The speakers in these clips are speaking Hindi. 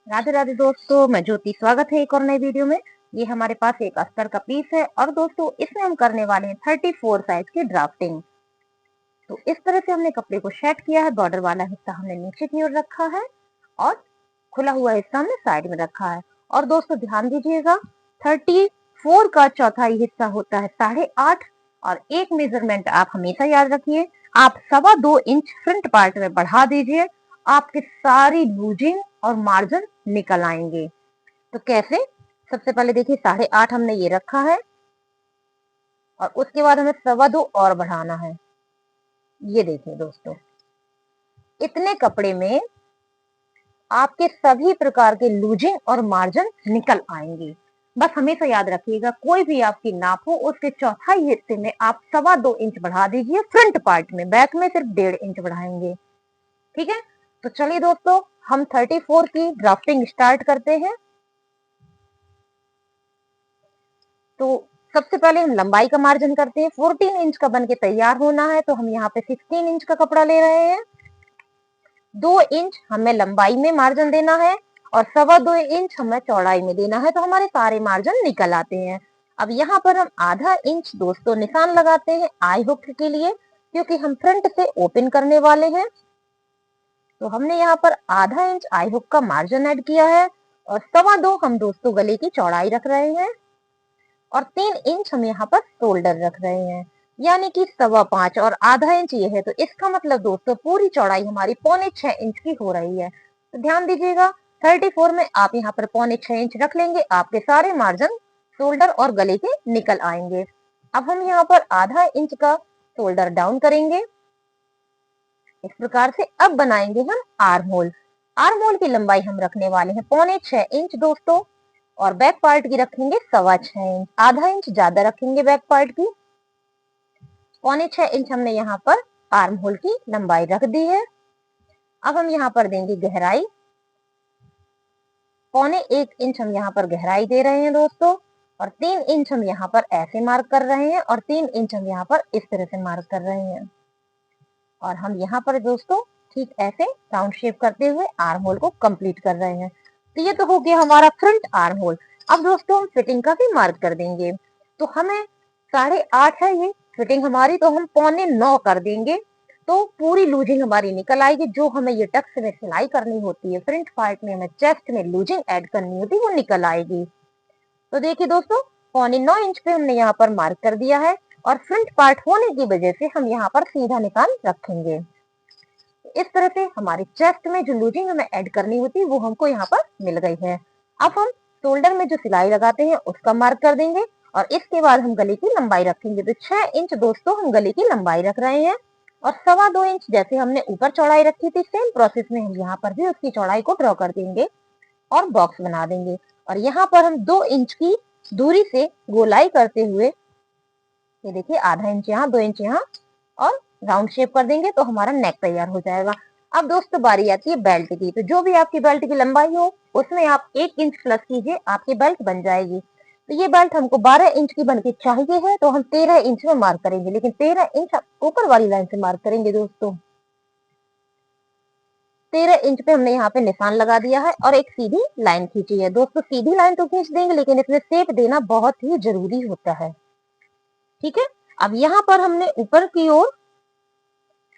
राधे राधे दोस्तों, मैं ज्योति। स्वागत है एक और नई वीडियो में। ये हमारे पास एक अस्तर का पीस है और दोस्तों इसमें हम करने वाले हैं 34 साइज की ड्राफ्टिंग। तो इस तरह से हमने कपड़े को सेट किया है। बॉर्डर वाला हिस्सा हमने नीचे की ओर रखा है और खुला हुआ हिस्सा हमने साइड में रखा है। और दोस्तों ध्यान दीजिएगा, 34 का चौथाई हिस्सा होता है 8.5 और एक मेजरमेंट आप हमेशा याद रखिए, आप 2.25 इंच फ्रंट पार्ट में बढ़ा दीजिए, आपकी सारी लूजिंग और मार्जिन निकल आएंगे। तो कैसे? सबसे पहले देखिए 8.5 हमने ये रखा है और उसके बाद हमें 2.25 और बढ़ाना है। ये देखिए दोस्तों, इतने कपड़े में आपके सभी प्रकार के लूजिंग और मार्जिन निकल आएंगे। बस हमेशा याद रखिएगा, कोई भी आपकी नाप हो उसके चौथाई हिस्से में आप 2.25 इंच बढ़ा दीजिए फ्रंट पार्ट में, बैक में सिर्फ 1.5 इंच बढ़ाएंगे। ठीक है, तो चलिए दोस्तों हम 34 की ड्राफ्टिंग स्टार्ट करते हैं। तो सबसे पहले हम लंबाई का मार्जिन करते हैं। 14 इंच का बन के तैयार होना है, तो हम यहाँ पे 16 इंच का कपड़ा ले रहे हैं। 2 इंच हमें लंबाई में मार्जिन देना है और 2.25 इंच हमें चौड़ाई में देना है, तो हमारे सारे मार्जिन निकल आते हैं। अब यहाँ पर हम आधा इंच दोस्तों निशान लगाते हैं आई हुक के लिए, क्योंकि हम फ्रंट से ओपन करने वाले हैं। तो हमने यहाँ पर आधा इंच आई हुक का मार्जिन ऐड किया है और 2.25 हम दोस्तों गले की चौड़ाई रख रहे हैं और 3 इंच हम यहाँ पर शोल्डर रख रहे हैं, यानी कि 5.25 और आधा इंच ये है। तो इसका मतलब दोस्तों पूरी चौड़ाई हमारी 5.25 इंच की हो रही है। तो ध्यान दीजिएगा, 34 में आप यहाँ पर 5.25 इंच रख लेंगे, आपके सारे मार्जिन शोल्डर और गले के निकल आएंगे। अब हम यहाँ पर आधा इंच का शोल्डर डाउन करेंगे इस प्रकार से। अब बनाएंगे हम आर्म होल। आर्म होल की लंबाई हम रखने वाले हैं 5.25 इंच दोस्तों और बैक पार्ट की रखेंगे 6.25 इंच, आधा इंच ज्यादा रखेंगे बैक पार्ट की। 6.25 इंच हमने यहाँ पर आर्म होल की लंबाई रख दी है। अब हम यहाँ पर देंगे गहराई, 1.25 इंच हम यहाँ पर गहराई दे रहे हैं दोस्तों और 3 इंच हम यहाँ पर ऐसे मार्क कर रहे हैं और 3 इंच हम यहाँ पर इस तरह से मार्क कर रहे हैं। और हम यहाँ पर दोस्तों ठीक ऐसे राउंड शेप करते हुए आर्म होल को कंप्लीट कर रहे हैं। तो ये तो हो गया हमारा फ्रंट आर्म होल। अब दोस्तों हम फिटिंग का भी मार्क कर देंगे। तो हमें 8.5 है ये फिटिंग हमारी, तो हम 8.25 कर देंगे, तो पूरी लूजिंग हमारी निकल आएगी। जो हमें ये टक्स में सिलाई करनी होती है, फ्रंट पार्ट में हमें चेस्ट में लूजिंग ऐड करनी होती है, वो निकल आएगी। तो देखिए दोस्तों, 9.25 इंच पे हमने यहाँ पर मार्क कर दिया है और फ्रंट पार्ट होने की वजह से हम यहाँ पर सीधा निशान रखेंगे। इस तरह से हमारी चेस्ट में जो लूजिंग हमें ऐड करनी होती है वो हमको यहाँ पर मिल गई है। अब हम शोल्डर में जो सिलाई लगाते हैं उसका मार्क कर देंगे और इसके बाद हम गले की लंबाई रखेंगे। तो 6 इंच दोस्तों हम गले की लंबाई रख रहे हैं और 2.25 इंच जैसे हमने ऊपर चौड़ाई रखी थी, सेम प्रोसेस में हम यहाँ पर भी उसकी चौड़ाई को ड्रॉ कर देंगे और बॉक्स बना देंगे। और यहाँ पर हम 2 इंच की दूरी से गोलाई करते हुए, ये देखिए आधा इंच यहाँ 2 इंच यहाँ, और राउंड शेप कर देंगे तो हमारा नेक तैयार हो जाएगा। अब दोस्तों बारी आती है बेल्ट की। तो जो भी आपकी बेल्ट की लंबाई हो उसमें आप 1 इंच प्लस कीजिए, आपकी बेल्ट बन जाएगी। तो ये बेल्ट हमको 12 इंच की बन के चाहिए है, तो हम 13 इंच में मार्क करेंगे, लेकिन 13 इंच ऊपर वाली लाइन से मार्क करेंगे दोस्तों। 13 इंच पे हमने यहाँ पे निशान लगा दिया है और एक सीधी लाइन खींची है दोस्तों। सीधी लाइन तो खींच देंगे, लेकिन इसमें शेप देना बहुत ही जरूरी होता है। ठीक है, अब यहाँ पर हमने ऊपर की ओर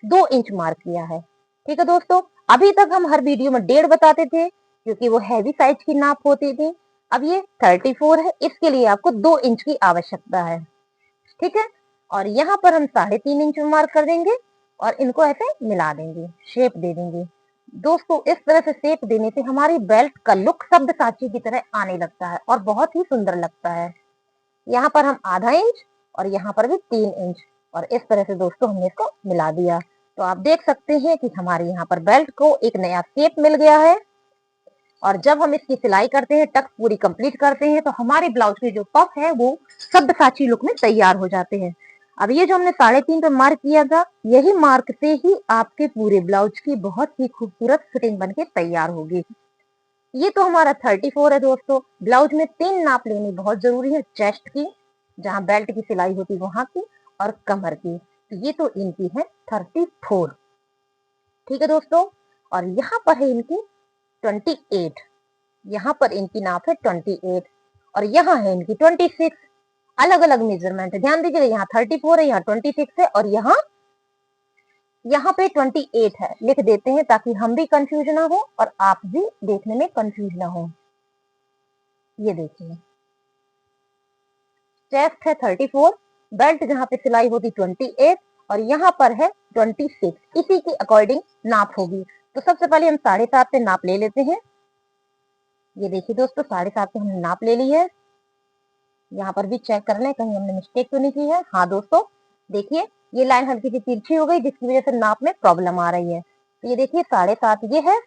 2 इंच मार्क किया है। ठीक है दोस्तों, अभी तक हम हर वीडियो में 1.5 बताते थे क्योंकि वो हैवी साइज की नाप होती थी। अब ये 34 है, इसके लिए आपको 2 इंच की आवश्यकता है। ठीक है, और यहाँ पर हम 3.5 इंच में मार्क कर देंगे और इनको ऐसे मिला देंगे, शेप दे देंगे। दोस्तों इस तरह से शेप देने से हमारी बेल्ट का लुक शब्द साची की तरह आने लगता है और बहुत ही सुंदर लगता है। यहाँ पर हम आधा इंच और यहाँ पर भी 3 इंच, और इस तरह से दोस्तों हमने इसको मिला दिया। तो आप देख सकते हैं कि हमारे यहाँ पर बेल्ट को एक नया शेप मिल गया है। और जब हम इसकी सिलाई करते हैं, टक्स पूरी कंप्लीट करते हैं, तो हमारे ब्लाउज के जो पफ है वो सब्यसाची लुक में तैयार हो जाते हैं। अब ये जो हमने 3.5 पे मार्क किया था, यही मार्क से ही आपके पूरे ब्लाउज की बहुत ही खूबसूरत फिटिंग बनके तैयार होगी। ये तो हमारा 34 है दोस्तों। ब्लाउज में 3 नाप लेनी बहुत जरूरी है, चेस्ट की जहां बेल्ट की सिलाई होती वहां की और कमर की। तो ये तो इनकी है 34। ठीक है दोस्तों, और यहाँ पर है इनकी 28। यहाँ पर इनकी नाप है 28 और यहाँ है इनकी 26। अलग अलग मेजरमेंट है, ध्यान दीजिए, यहाँ 34 है, यहाँ 26 है और यहाँ पे 28 है। लिख देते हैं ताकि हम भी कंफ्यूज ना हो और आप भी देखने में कंफ्यूज ना हो। ये देखिए, चेस्ट है 34, बेल्ट जहाँ पे सिलाई होगी 28 और यहाँ पर है 26। इसी के अकॉर्डिंग नाप होगी। तो सबसे पहले हम 7.5 पे नाप ले लेते हैं। ये देखिए दोस्तों, 7.5 पे हमने नाप ले ली है। यहाँ पर भी चेक कर लें कहीं हमने मिस्टेक तो नहीं की है। हाँ दोस्तों, देखिए ये लाइन हल्की सी तिरछी हो गई जिसकी वजह से नाप में प्रॉब्लम आ रही है। तो ये देखिए 7.5 ये है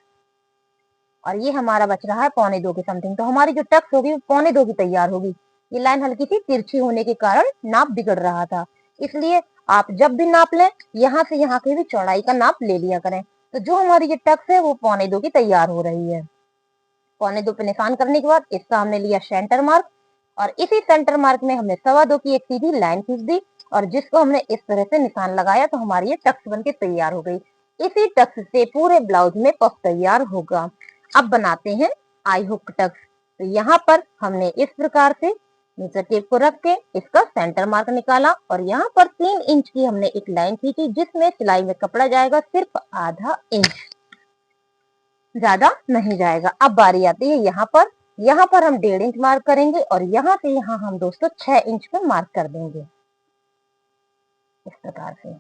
और ये हमारा बच रहा है 1.25 के समथिंग। तो हमारी जो टक्स होगी वो 1.25 की तैयार होगी। ये लाइन हल्की सी तिरछी होने के कारण नाप बिगड़ रहा था, इसलिए आप जब भी नाप लें यहाँ से यहाँ की भी चौड़ाई का नाप ले लिया करें। तो जो हमारी ये टक्स है वो 1.25 की तैयार हो रही है। 1.25 पे निशान करने के बाद इसका हमने लिया सेंटर मार्क और इसी सेंटर मार्क में हमने 2.25 की एक सीधी लाइन खींच दी और जिसको हमने इस तरह से निशान लगाया तो हमारी ये टक्स बनके तैयार हो गई। इसी टक्स से पूरे ब्लाउज में पफ तैयार होगा। अब बनाते हैं आई हुक टक्स। तो यहाँ पर हमने इस प्रकार से नीचे टेप को रख के इसका सेंटर मार्क निकाला और यहाँ पर 3 इंच की हमने एक लाइन खींची जिसमें सिलाई में कपड़ा जाएगा सिर्फ आधा इंच, ज्यादा नहीं जाएगा। अब बारी आती है यहाँ पर हम 1.5 इंच मार्क करेंगे और यहाँ से यहाँ हम दोस्तों 6 इंच पे मार्क कर देंगे इस प्रकार से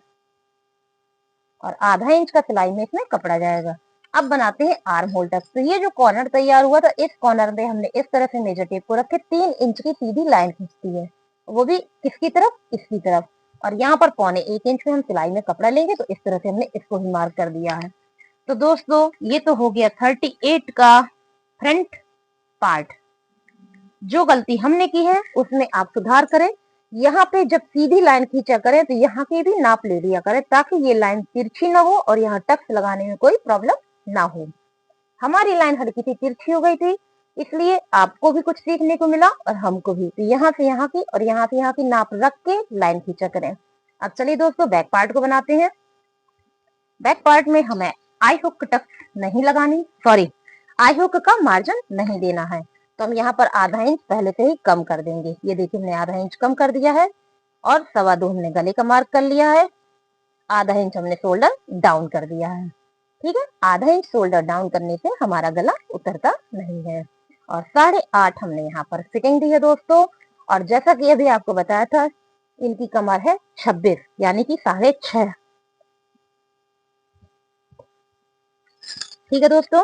और आधा इंच का सिलाई में इसमें कपड़ा जाएगा। अब बनाते हैं आर्म होल टक्स। तो ये जो कॉर्नर तैयार हुआ था इस कॉर्नर में हमने इस तरह से मेजर टेप को रख के 3 इंच की सीधी लाइन खींचती है, वो भी किसकी तरफ, इसकी तरफ। और यहाँ पर 1.25 इंच में हम सिलाई में कपड़ा लेंगे तो इस तरह से हमने इसको भी मार्क कर दिया है। तो दोस्तों ये तो हो गया 38 का फ्रंट पार्ट। जो गलती हमने की है उसमें आप सुधार करें। यहाँ पे जब सीधी लाइन खींचा करें तो यहाँ की भी नाप ले लिया करें ताकि ये लाइन तिरछी ना हो और यहाँ टक्स लगाने में कोई प्रॉब्लम ना हो। हमारी लाइन हल्की सी तिरछी हो गई थी, इसलिए आपको भी कुछ सीखने को मिला और हमको भी। तो यहाँ से यहाँ की और यहाँ से यहाँ की नाप रख के लाइन खींचा करें। अब चलिए दोस्तों बैक पार्ट को बनाते हैं। बैक पार्ट में हमें आई हुक टक्स नहीं लगानी, सॉरी आई हुक का मार्जिन नहीं देना है। तो हम यहाँ पर आधा इंच पहले से ही कम कर देंगे। ये देखिए हमने आधा इंच कम कर दिया है और 2.25 हमने गले का मार्क कर लिया है। आधा इंच हमने शोल्डर डाउन कर दिया है। ठीक है, आधा इंच शोल्डर डाउन करने से हमारा गला उतरता नहीं है। और 8.5 हमने यहाँ पर फिटिंग दी है दोस्तों। और जैसा कि अभी आपको बताया था इनकी कमर है 26 यानी कि 6.5। ठीक है दोस्तों,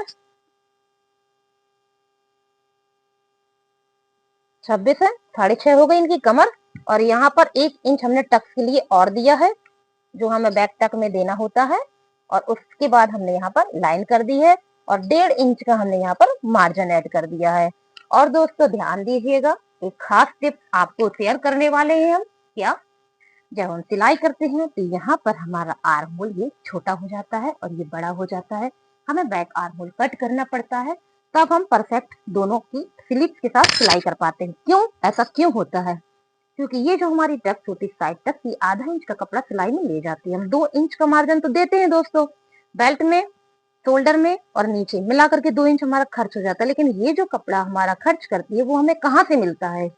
26 है, 6.5 हो गई इनकी कमर। और यहाँ पर 1 इंच हमने टक्स के लिए और दिया है जो हमें बैक टक में देना होता है और उसके बाद हमने यहाँ पर लाइन कर दी है और 1.5 इंच का हमने यहाँ पर मार्जिन ऐड कर दिया है। और दोस्तों ध्यान दीजिएगा, एक खास टिप आपको शेयर करने वाले हैं हम। क्या, जब हम सिलाई करते हैं तो यहाँ पर हमारा आर्म होल ये छोटा हो जाता है और ये बड़ा हो जाता है, हमें बैक आर्म होल कट करना पड़ता है, तब हम परफेक्ट दोनों की स्लिप्स के साथ सिलाई कर पाते हैं। क्यों, ऐसा क्यों होता है? क्योंकि ये जो हमारी टक्स होती है साइड तक, ये आधा इंच का कपड़ा सिलाई में ले जाती है। हम 2 इंच का मार्जिन तो देते हैं दोस्तों बेल्ट में, शोल्डर में और नीचे मिला करके 2 इंच हमारा खर्च हो जाता है, लेकिन ये जो कपड़ा हमारा खर्च करती है वो हमें कहाँ से मिलता है?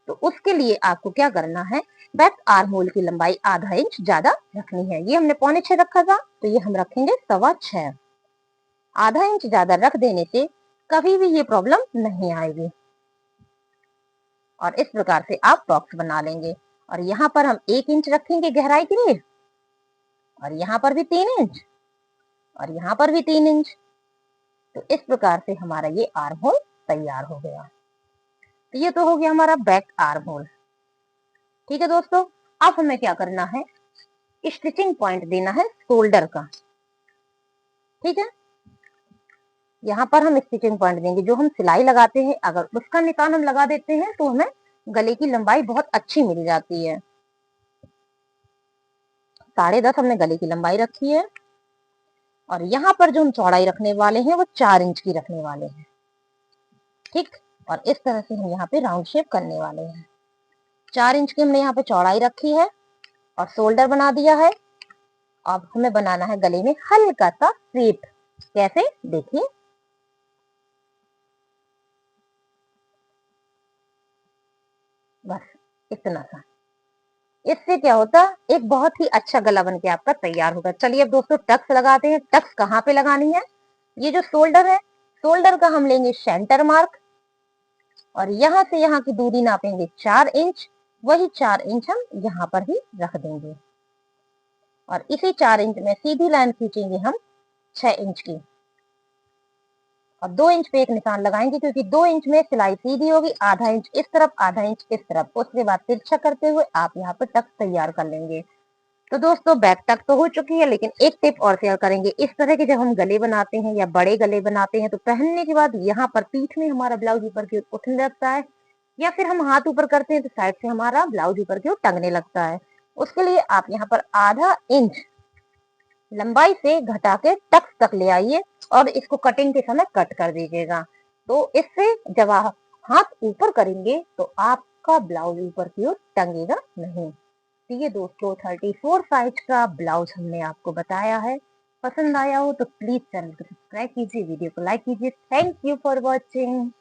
तो उसके लिए आपको क्या करना है, बैक आर्म होल की लंबाई आधा इंच ज्यादा रखनी है। ये हमने 6.25 रखा था तो ये हम रखेंगे 6.25। आधा इंच ज्यादा रख देने से कभी भी ये प्रॉब्लम नहीं आएगी। और इस प्रकार से आप बॉक्स बना लेंगे। और यहाँ पर हम 1 इंच रखेंगे गहराई के लिए और यहाँ पर भी 3 इंच और यहाँ पर भी 3 इंच। तो इस प्रकार से हमारा ये आर्म होल तैयार हो गया। तो ये तो हो गया हमारा बैक आर्म होल। ठीक है दोस्तों, अब हमें क्या करना है, स्टिचिंग पॉइंट देना है शोल्डर का। ठीक है, यहाँ पर हम स्टिचिंग पॉइंट देंगे। जो हम सिलाई लगाते हैं अगर उसका निशान हम लगा देते हैं तो हमें गले की लंबाई बहुत अच्छी मिल जाती है। 10.5 हमने गले की लंबाई रखी है और यहाँ पर जो हम चौड़ाई रखने वाले हैं वो 4 इंच की रखने वाले हैं। ठीक, और इस तरह से हम यहाँ पे राउंड शेप करने वाले हैं। 4 इंच की हमने यहाँ पे चौड़ाई रखी है और शोल्डर बना दिया है। अब हमें बनाना है गले में हल्का सा शेप। कैसे, देखिए बस इतना सा। इससे क्या होता, एक बहुत ही अच्छा गला बन के आपका तैयार होगा। चलिए अब दोस्तों टक्स लगाते हैं। टक्स कहाँ पे लगानी है, ये जो शोल्डर है, शोल्डर का हम लेंगे सेंटर मार्क और यहाँ से यहाँ की दूरी नापेंगे 4 इंच। वही 4 इंच हम यहाँ पर ही रख देंगे और इसी 4 इंच में सीधी लाइन खींचेंगे हम 6 इंच की और 2 इंच पे एक निशान लगाएंगे क्योंकि 2 इंच में सिलाई सीधी होगी, आधा इंच इस तरफ आधा इंच इस तरफ। उसके बाद तिरछा करते हुए आप यहाँ पर टक्स तैयार कर लेंगे। तो दोस्तों बैक तक तो हो चुकी है, लेकिन एक टिप और शेयर करेंगे। इस तरह के जब हम गले बनाते हैं या बड़े गले बनाते हैं तो पहनने के बाद यहाँ पर पीठ में हमारा ब्लाउज ऊपर की ओर उठने लगता है या फिर हम हाथ ऊपर करते हैं तो साइड से हमारा ब्लाउज ऊपर की ओर टंगने लगता है। उसके लिए आप यहाँ पर आधा इंच लंबाई से घटा के टक्स तक ले आइए और इसको कटिंग के समय कट कर दीजिएगा। तो इससे जब आप हाथ ऊपर करेंगे तो आपका ब्लाउज ऊपर की ओर टंगेगा नहीं। तो ये दोस्तों 34 साइज का ब्लाउज हमने आपको बताया है। पसंद आया हो तो प्लीज चैनल को सब्सक्राइब कीजिए, वीडियो को लाइक कीजिए। Thank you for watching.